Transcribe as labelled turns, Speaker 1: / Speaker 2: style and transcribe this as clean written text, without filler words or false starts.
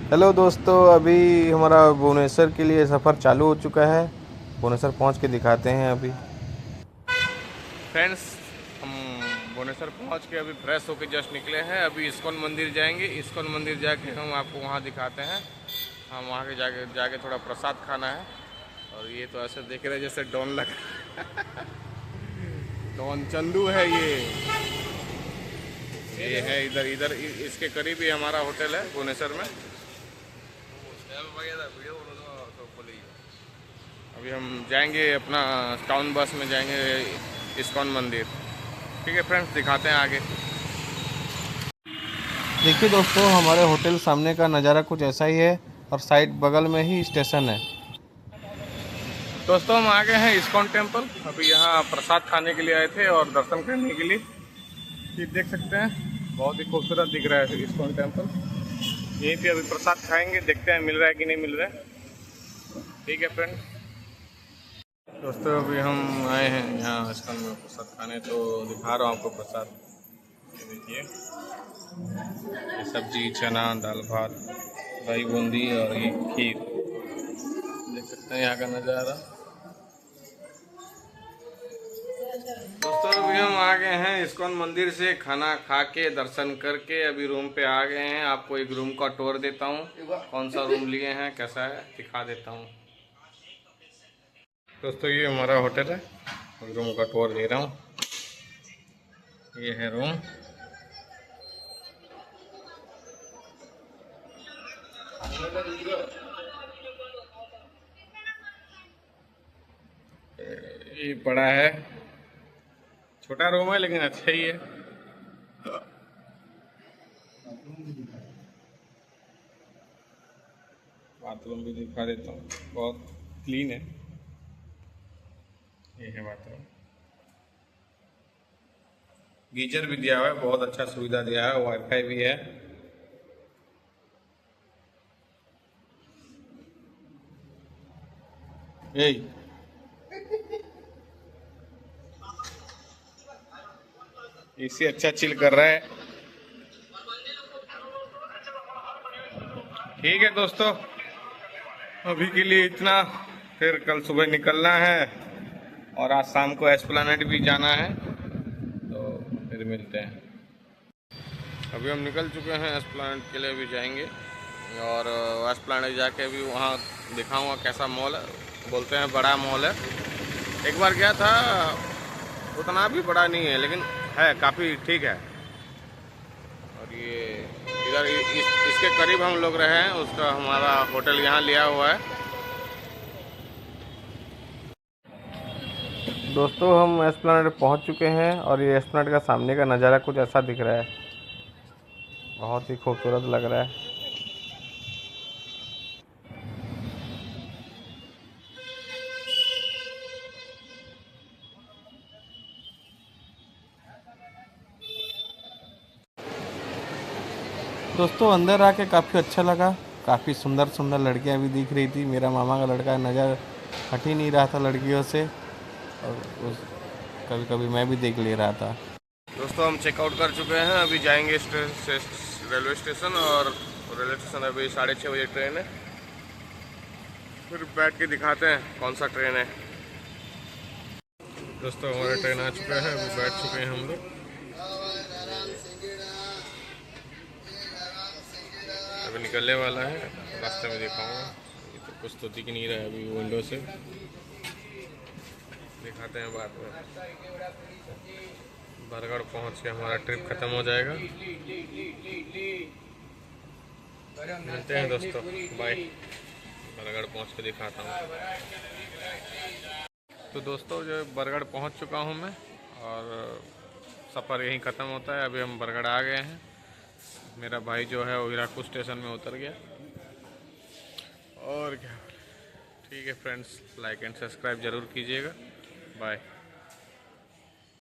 Speaker 1: Hello दोस्तों, अभी हमारा भुवनेश्वर के लिए सफ़र चालू हो चुका है। भुवनेश्वर पहुंच के दिखाते हैं अभी। फ्रेंड्स, हम भुवनेश्वर पहुंच के अभी फ्रेश होकर जस्ट निकले हैं। अभी इस्कॉन मंदिर जाएंगे। इस्कॉन मंदिर जाके हम आपको वहां दिखाते हैं। हम वहां के जाके थोड़ा प्रसाद खाना है। और ये तो ऐसे देख रहे हैं जैसे डॉन लगा डॉन चंदू है ये है इधर इधर इसके करीब ही हमारा होटल है भुवनेश्वर में। अभी हम जाएंगे अपना टाउन बस में जाएंगे इस्कॉन मंदिर। ठीक है फ्रेंड्स, दिखाते हैं आगे। देखिए दोस्तों, हमारे होटल सामने का नज़ारा कुछ ऐसा ही है और साइड बगल में ही स्टेशन है। दोस्तों, हम आ गए हैं इस्कॉन टेम्पल। अभी यहाँ प्रसाद खाने के लिए आए थे और दर्शन करने के लिए। ये देख सकते हैं, बहुत ही खूबसूरत दिख रहा है इस्कॉन टेम्पल। यहीं पे अभी प्रसाद खाएंगे, देखते हैं मिल रहा है कि नहीं मिल रहा है। ठीक है फ्रेंड। दोस्तों, अभी हम आए हैं यहाँ इस्कॉन में प्रसाद खाने, तो दिखा रहा हूँ आपको प्रसाद। ये देखिए, ये सब्जी, चना, दाल भात, दही बूंदी और ये खीर। देख सकते हैं यहाँ का नज़ारा। दोस्तों, अभी हम आ गए हैं इस्कॉन मंदिर से खाना खा के दर्शन करके अभी रूम पे आ गए हैं। आपको एक रूम का टूर देता हूँ, कौन सा रूम लिए हैं, कैसा है, दिखा देता हूँ। दोस्तों, ये हमारा होटल है, रूम का टूर दे रहा हूँ। ये है रूम। ये बड़ा है, छोटा रूम है लेकिन अच्छा ही है। बाथरूम भी दिखा देता हूँ, बहुत क्लीन है। ये है बाथरूम। गीजर भी दिया हुआ है, बहुत अच्छा सुविधा दिया है, वाईफाई भी है। यही इससे अच्छा चिल कर रहा है। ठीक है दोस्तों, अभी के लिए इतना। फिर कल सुबह निकलना है और आज शाम को एस्प्लैनेड भी जाना है, तो फिर मिलते हैं। अभी हम निकल चुके हैं, एस्प्लैनेड के लिए भी जाएंगे। और एस्प्लैनेड जाके अभी वहाँ दिखाऊंगा कैसा मॉल है। बोलते हैं बड़ा मॉल है। एक बार गया था, उतना भी बड़ा नहीं है लेकिन है, काफ़ी ठीक है। और ये इधर इसके करीब हम लोग रहे हैं, उसका हमारा होटल यहाँ लिया हुआ है। दोस्तों, हम एस्प्लैनेड पहुँच चुके हैं और ये एस्प्लैनेड का सामने का नज़ारा कुछ ऐसा दिख रहा है, बहुत ही खूबसूरत लग रहा है। दोस्तों, अंदर आके काफ़ी अच्छा लगा। काफ़ी सुंदर सुंदर लड़कियां भी दिख रही थी। मेरा मामा का लड़का नज़र हट ही नहीं रहा था लड़कियों से, और उस कभी कभी मैं भी देख ले रहा था। दोस्तों, हम चेकआउट कर चुके हैं। अभी जाएंगे रेलवे स्टेशन, और रेलवे स्टेशन अभी 6:30 बजे ट्रेन है। फिर बैठ के दिखाते हैं कौन सा ट्रेन है। दोस्तों, हमारा ट्रेन आ चुका है, अभी बैठ चुके हैं हम लोग। अभी निकलने वाला है, रास्ते में दिखाऊंगा। ये तो कुछ तो दिख नहीं रहा है अभी विंडो से, दिखाते हैं बाद में। बरगढ़ पहुंच के हमारा ट्रिप खत्म हो जाएगा। मिलते हैं दोस्तों, बाय। बरगढ़ पहुंच के दिखाता हूँ। तो दोस्तों, जो बरगढ़ पहुंच चुका हूं मैं, और सफ़र यहीं ख़त्म होता है। अभी हम बरगढ़ आ गए हैं। मेरा भाई जो है वो हीराकुद स्टेशन में उतर गया। और क्या, ठीक है फ्रेंड्स, लाइक एंड सब्सक्राइब ज़रूर कीजिएगा। बाय।